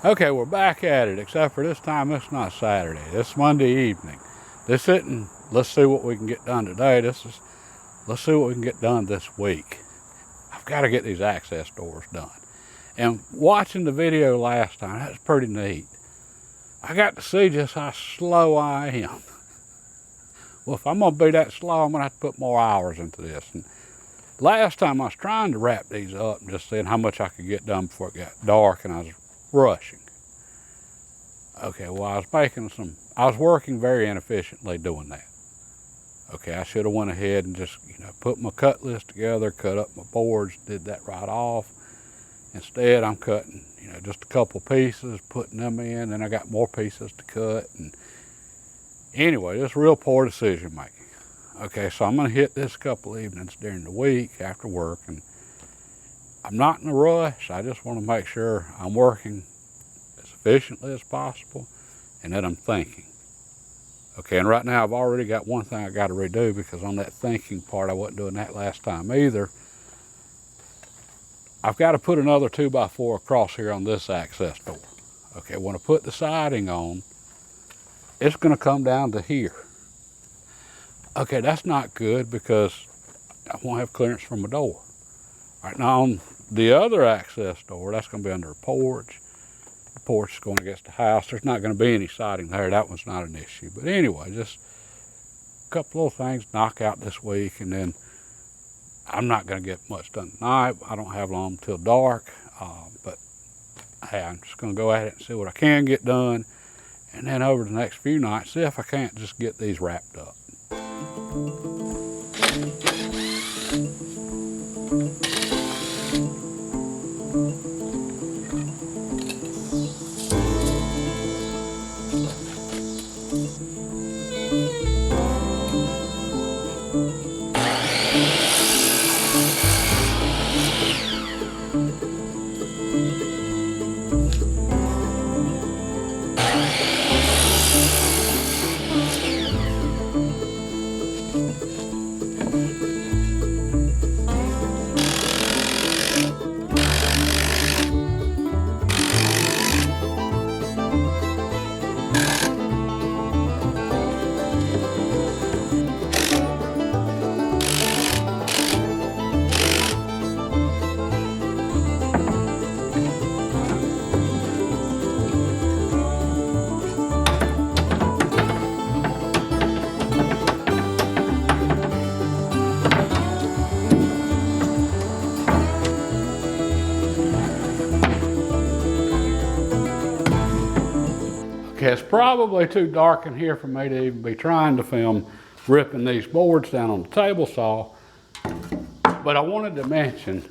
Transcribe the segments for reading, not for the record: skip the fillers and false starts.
Okay, we're back at it, except for this time it's not Saturday. It's Monday evening. This isn't, let's see what we can get done today. Let's see what we can get done this week. I've got to get these access doors done. And watching the video last time, that was pretty neat. I got to see just how slow I am. Well, if I'm gonna be that slow, I'm gonna have to put more hours into this. And last time I was trying to wrap these up and just seeing how much I could get done before it got dark, and I was rushing. Okay, well, I was working very inefficiently doing that. Okay, I should have went ahead and just, put my cut list together, cut up my boards, did that right off. Instead, I'm cutting, just a couple pieces, putting them in, and I got more pieces to cut. And anyway, just real poor decision making. Okay, so I'm gonna hit this a couple evenings during the week after work, and I'm not in a rush. I just want to make sure I'm working as efficiently as possible and that I'm thinking. Okay, and right now I've already got one thing I got to redo, because on that thinking part, I wasn't doing that last time either. I've got to put another 2x4 across here on this access door. Okay, when I put the siding on, it's going to come down to here. Okay, that's not good because I won't have clearance from my door. All right, now on the other access door, that's going to be under a porch. The porch is going against the house. There's not going to be any siding there. That one's not an issue. But anyway, just a couple little things to knock out this week, and then I'm not going to get much done tonight. I don't have long till dark, but hey, I'm just going to go at it and see what I can get done, and then over the next few nights, see if I can't just get these wrapped up. Okay, it's probably too dark in here for me to even be trying to film ripping these boards down on the table saw, but I wanted to mention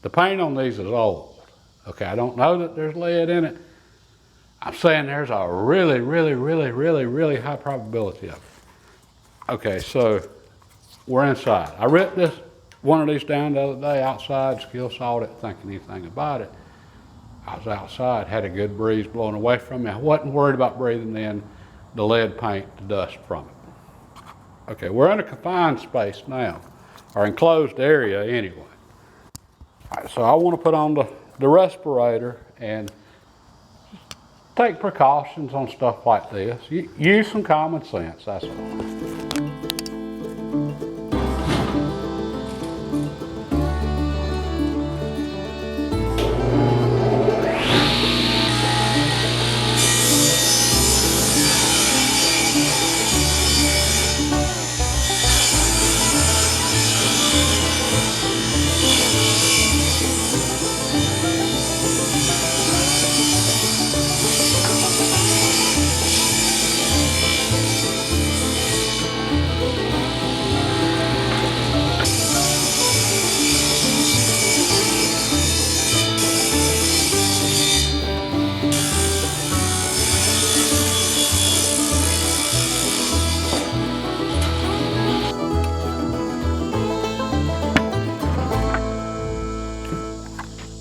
the paint on these is old. Okay, I don't know that there's lead in it. I'm saying there's a really, really, really, really, really high probability of it. Okay, so we're inside. I ripped one of these down the other day outside, skill sawed it, thinking anything about it. I was outside, had a good breeze blowing away from me. I wasn't worried about breathing in the lead paint, the dust from it. Okay, we're in a confined space now, or enclosed area anyway. All right, so I want to put on the respirator and take precautions on stuff like this. Use some common sense, that's all.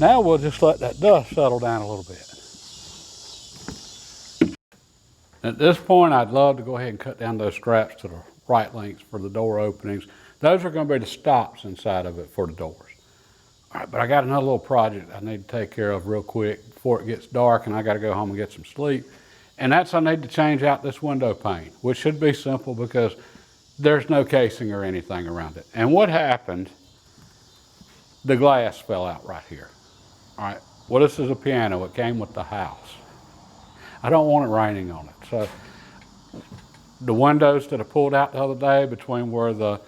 Now we'll just let that dust settle down a little bit. At this point, I'd love to go ahead and cut down those straps to the right lengths for the door openings. Those are going to be the stops inside of it for the doors. All right, but I got another little project I need to take care of real quick before it gets dark and I got to go home and get some sleep. And that's I need to change out this window pane, which should be simple because there's no casing or anything around it. And what happened, the glass fell out right here. All right, well, this is a piano. It came with the house. I don't want it raining on it. So the windows that I pulled out the other day between where the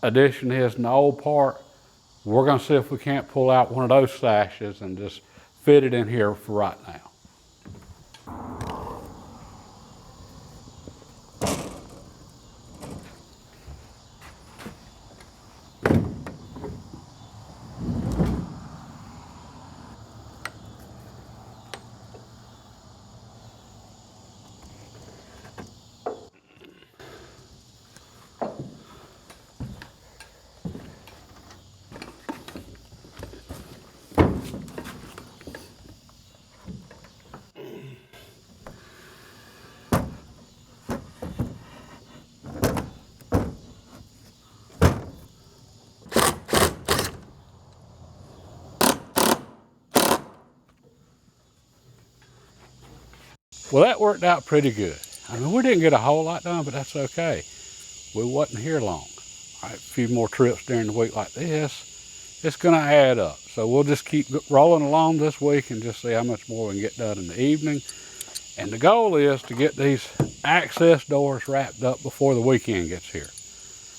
addition is and the old part, we're gonna see if we can't pull out one of those sashes and just fit it in here for right now. Well, that worked out pretty good. I mean, we didn't get a whole lot done, but that's okay. We wasn't here long. All right, a few more trips during the week like this, it's gonna add up. So we'll just keep rolling along this week and just see how much more we can get done in the evening. And the goal is to get these access doors wrapped up before the weekend gets here.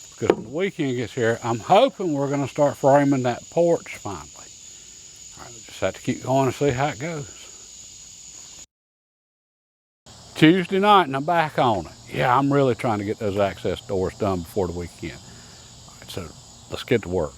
Because when the weekend gets here, I'm hoping we're gonna start framing that porch finally. All right, we just have to keep going and see how it goes. Tuesday night and I'm back on it. Yeah, I'm really trying to get those access doors done before the weekend. All right, so let's get to work.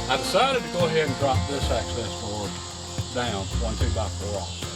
I decided to go ahead and drop this access door down 1 2x4 also.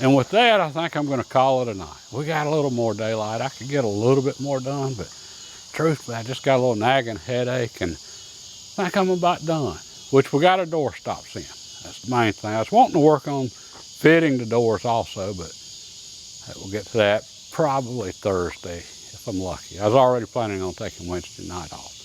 And with that, I think I'm going to call it a night. We got a little more daylight. I could get a little bit more done, but truthfully, I just got a little nagging headache and I think I'm about done, which we got our door stops in. That's the main thing. I was wanting to work on fitting the doors also, but we'll get to that probably Thursday if I'm lucky. I was already planning on taking Wednesday night off.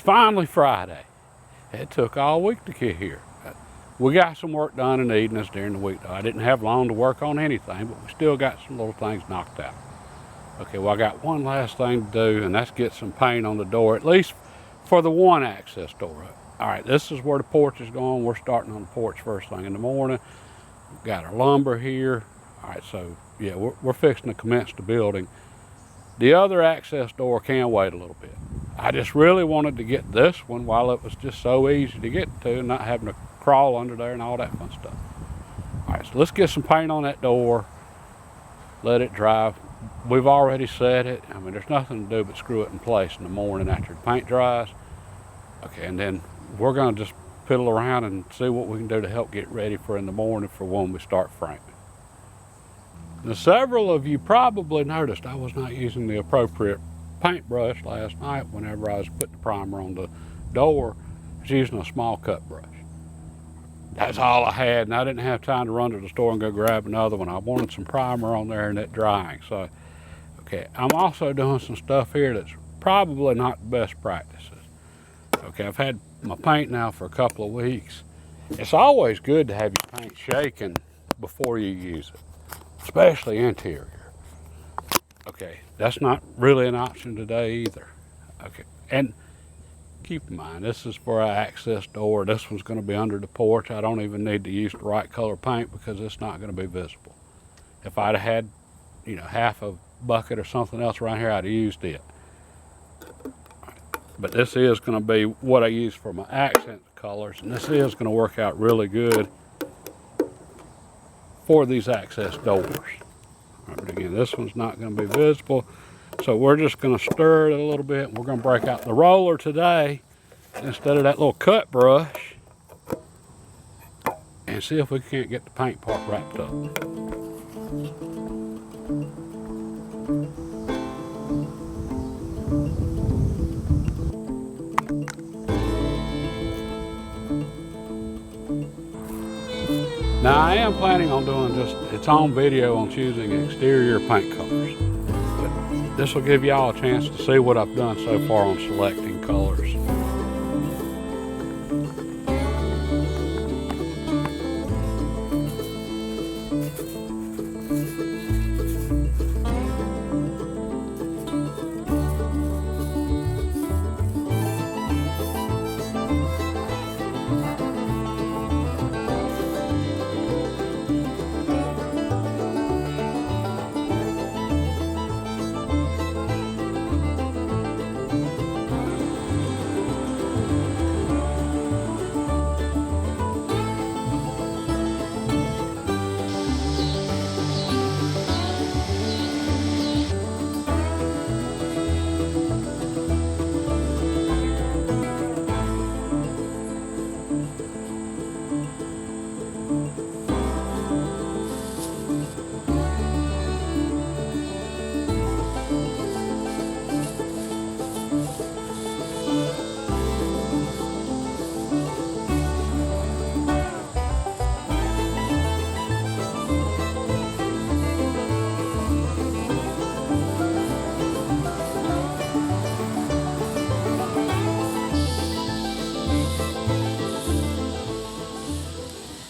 finally Friday. It took all week to get here. We got some work done in the evenings during the week, though. I didn't have long to work on anything, but we still got some little things knocked out. Okay, well, I got one last thing to do, and that's get some paint on the door, at least for the one access door. All right, this is where the porch is going. We're starting on the porch first thing in the morning. We've got our lumber here. All right, so yeah, we're fixing to commence the building. The other access door can wait a little bit. I just really wanted to get this one while it was just so easy to get to and not having to crawl under there and all that fun stuff. All right, so let's get some paint on that door, let it dry. We've already set it. I mean, there's nothing to do but screw it in place in the morning after the paint dries. Okay, and then we're gonna just fiddle around and see what we can do to help get ready for in the morning for when we start framing. Now, several of you probably noticed I was not using the appropriate paintbrush last night whenever I was putting the primer on the door. I was using a small cut brush. That's all I had, and I didn't have time to run to the store and go grab another one. I wanted some primer on there and it drying. So, okay, I'm also doing some stuff here that's probably not the best practices. Okay, I've had my paint now for a couple of weeks. It's always good to have your paint shaken before you use it, especially interior. Okay, that's not really an option today either. Okay, and keep in mind, this is for our access door. This one's going to be under the porch. I don't even need to use the right color paint because it's not going to be visible. If I'd have had, you know, half a bucket or something else around here, I'd have used it. But this is going to be what I use for my accent colors, and this is going to work out really good for these access doors. Right, but again, this one's not going to be visible, so we're just going to stir it a little bit, and we're going to break out the roller today instead of that little cut brush and see if we can't get the paint part wrapped up. Now, I am planning on doing just its own video on choosing exterior paint colors. But this will give y'all a chance to see what I've done so far on selecting colors.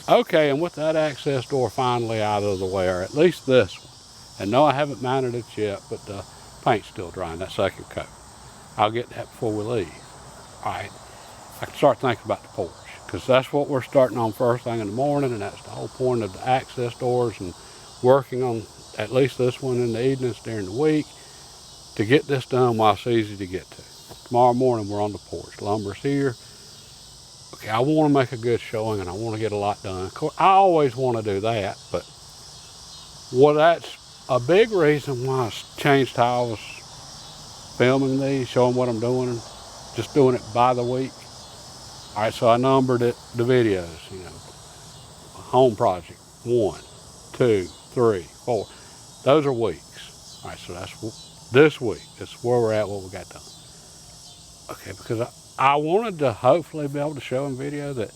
Okay, and with that access door finally out of the way, or at least this one, and no, I haven't mounted it yet, but the paint's still drying, that second coat. I'll get that before we leave. All right, I can start thinking about the porch, because that's what we're starting on first thing in the morning, and that's the whole point of the access doors and working on at least this one in the evenings during the week to get this done while it's easy to get to. Tomorrow morning, we're on the porch. Lumber's here. Okay, I want to make a good showing and I want to get a lot done. Of course, I always want to do that, but well, that's a big reason why I changed how I was filming these, showing what I'm doing, just doing it by the week. All right, so I numbered it, the videos, you know, home project, 1, 2, 3, 4. Those are weeks. All right, so that's this week. That's where we're at, what we got done. Okay, because I wanted to hopefully be able to show in video that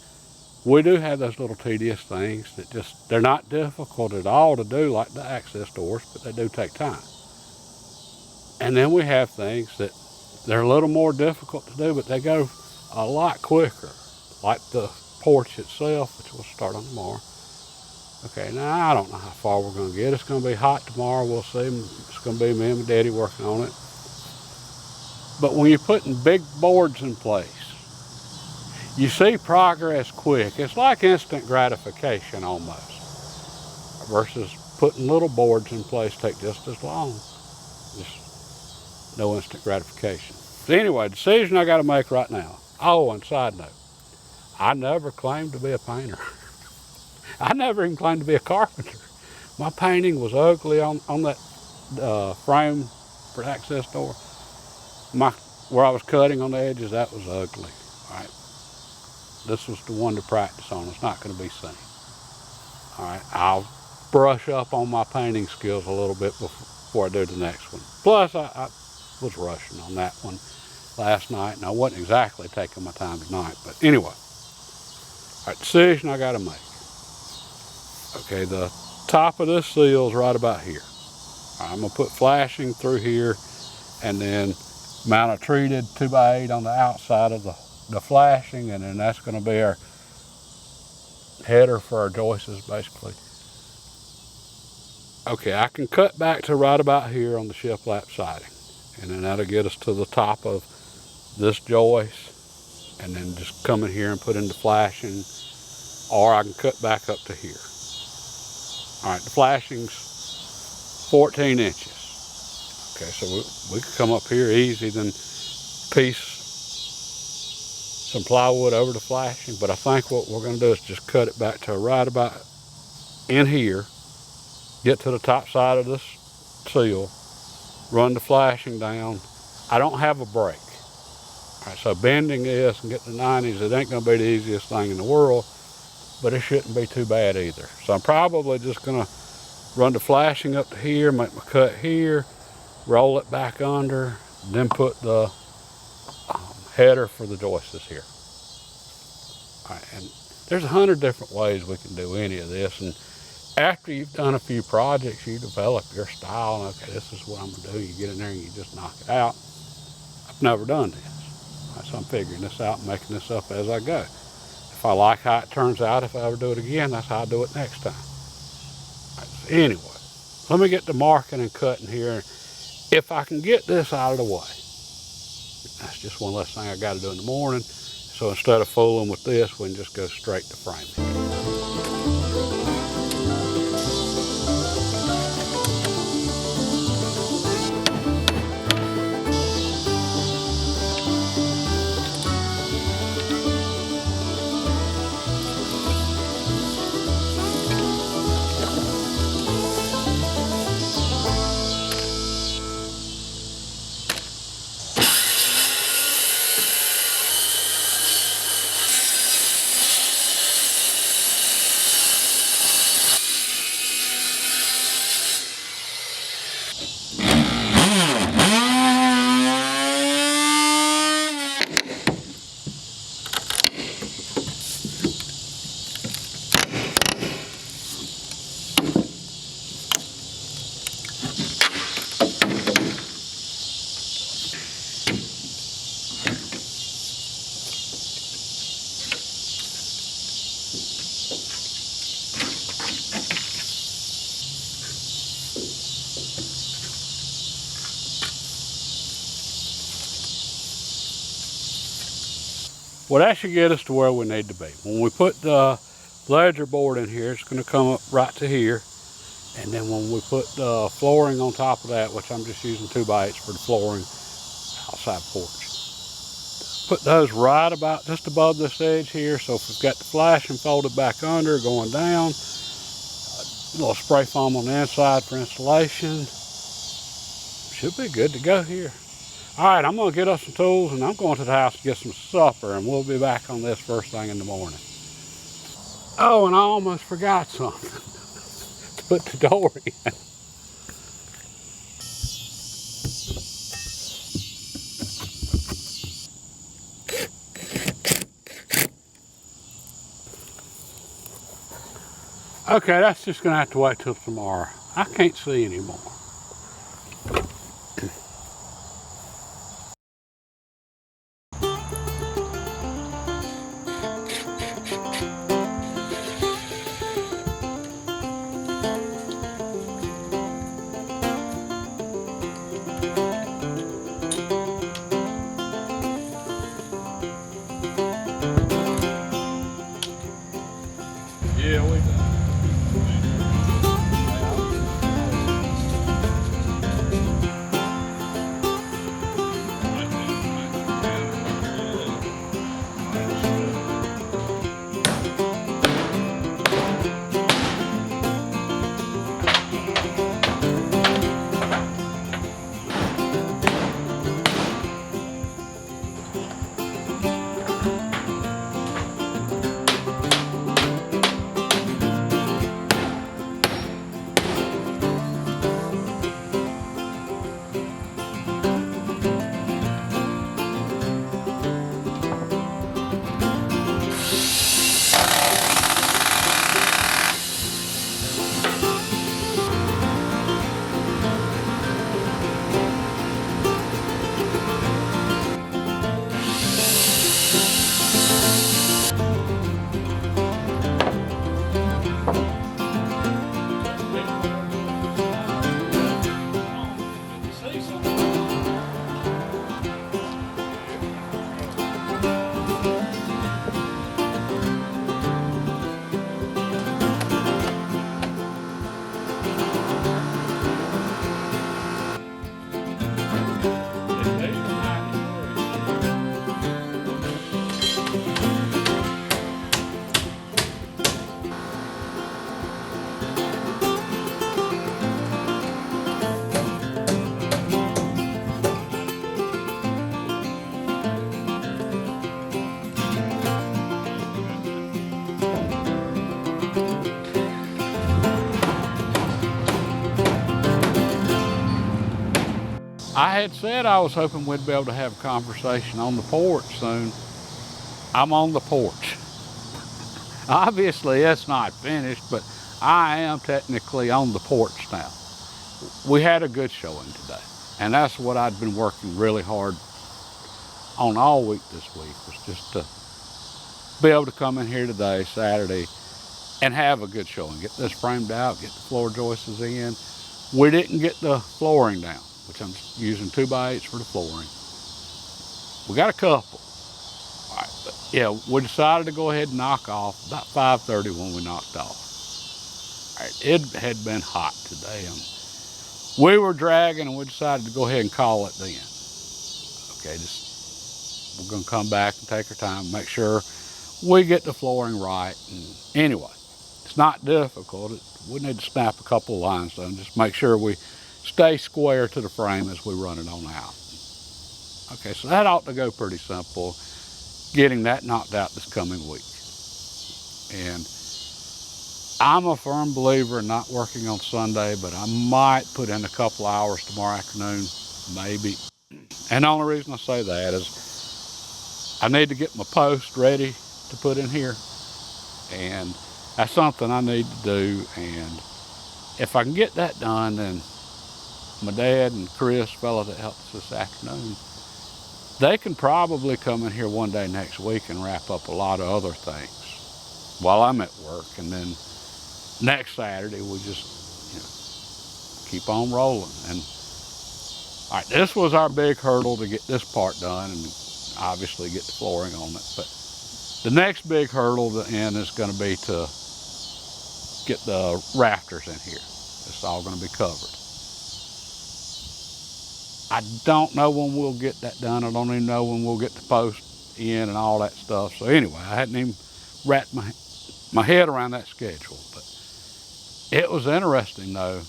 we do have those little tedious things that just, they're not difficult at all to do like the access doors, but they do take time. And then we have things that They're a little more difficult to do, but they go a lot quicker. Like the porch itself, which we'll start on tomorrow. Okay, now I don't know how far we're gonna get. It's gonna be hot tomorrow, we'll see. It's gonna be me and my daddy working on it. But when you're putting big boards in place, you see progress quick. It's like instant gratification almost, versus putting little boards in place take just as long. Just no instant gratification. So anyway, decision I gotta make right now. Oh, and side note, I never claimed to be a painter. I never even claimed to be a carpenter. My painting was ugly on that frame for the access door. Where I was cutting on the edges, that was ugly. All right. This was the one to practice on. It's not going to be seen. All right. I'll brush up on my painting skills a little bit before I do the next one. Plus, I was rushing on that one last night, and I wasn't exactly taking my time tonight. But anyway, all right, decision I got to make. Okay, the top of this seal is right about here. Right, I'm gonna put flashing through here, and then mount a treated 2x8 on the outside of the flashing, and then that's gonna be our header for our joists, basically. Okay, I can cut back to right about here on the shiplap siding, and then that'll get us to the top of this joist, and then just come in here and put in the flashing, or I can cut back up to here. All right, the flashing's 14 inches. Okay, so we could come up here easy, then piece some plywood over the flashing, but I think what we're gonna do is just cut it back to right about in here, get to the top side of this seal, run the flashing down. I don't have a brake. All right, so bending this and getting the 90s, it ain't gonna be the easiest thing in the world, but it shouldn't be too bad either. So I'm probably just gonna run the flashing up to here, make my cut here, roll it back under, then put the header for the joists here. All right, and there's 100 different ways we can do any of this, and after you've done a few projects, you develop your style, and okay, this is what I'm gonna do. You get in there and you just knock it out. I've never done this. All right, so I'm figuring this out and making this up as I go. If I like how it turns out, if I ever do it again, that's how I do it next time. Right, so anyway, let me get the marking and cutting here. If I can get this out of the way, that's just one less thing I got to do in the morning. So instead of fooling with this, we can just go straight to framing. Well, that should get us to where we need to be. When we put the ledger board in here, it's going to come up right to here. And then when we put the flooring on top of that, which I'm just using 2x8s for the flooring outside porch, put those right about just above this edge here. So if we've got the flashing folded back under, going down, a little spray foam on the inside for installation, should be good to go here. All right, I'm gonna get us some tools and I'm going to the house to get some supper, and we'll be back on this first thing in the morning. Oh, and I almost forgot something. To put the door in. Okay, that's just gonna have to wait till tomorrow. I can't see anymore. I had said I was hoping we'd be able to have a conversation on the porch soon. I'm on the porch. Obviously, it's not finished, but I am technically on the porch now. We had a good showing today, and that's what I'd been working really hard on all week this week, was just to be able to come in here today, Saturday, and have a good showing. Get this framed out, get the floor joists in. We didn't get the flooring down, which I'm using 2x8s for the flooring. We got a couple. All right, but yeah, we decided to go ahead and knock off about 5:30 when we knocked off. All right, it had been hot today, and we were dragging, and we decided to go ahead and call it then. Okay, we're gonna come back and take our time, make sure we get the flooring right. And anyway, it's not difficult. We need to snap a couple of lines done, just make sure we stay square to the frame as we run it on out. Okay, so that ought to go pretty simple, getting that knocked out this coming week. And I'm a firm believer in not working on Sunday, but I might put in a couple hours tomorrow afternoon, maybe. And the only reason I say that is I need to get my post ready to put in here, and that's something I need to do. And if I can get that done, then my dad and Chris, fella that helped us this afternoon, they can probably come in here one day next week and wrap up a lot of other things while I'm at work. And then next Saturday we just keep on rolling. And all right, this was our big hurdle to get this part done, and obviously get the flooring on it. But the next big hurdle then is going to be to get the rafters in here. It's all going to be covered. I don't know when we'll get that done. I don't even know when we'll get the post in and all that stuff. So anyway, I hadn't even wrapped my head around that schedule. But it was interesting though.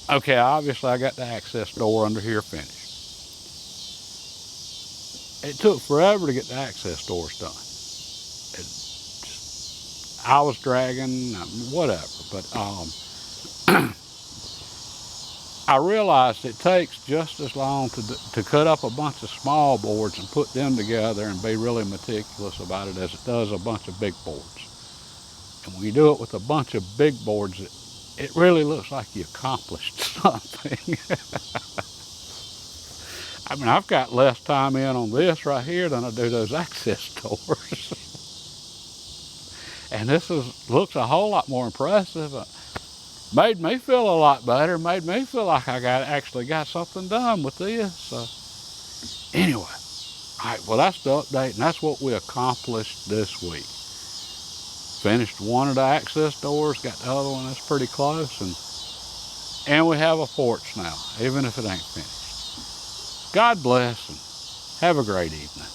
Okay, obviously I got the access door under here finished. It took forever to get the access doors done. I was dragging, whatever, but I realized it takes just as long to cut up a bunch of small boards and put them together and be really meticulous about it as it does a bunch of big boards. And when you do it with a bunch of big boards, it really looks like you accomplished something. I mean, I've got less time in on this right here than I do those access doors. And this looks a whole lot more impressive. Made me feel a lot better. Made me feel like I actually got something done with this. So anyway, all right, well, that's the update, and that's what we accomplished this week. Finished one of the access doors, got the other one that's pretty close, and we have a porch now, even if it ain't finished. God bless, and have a great evening.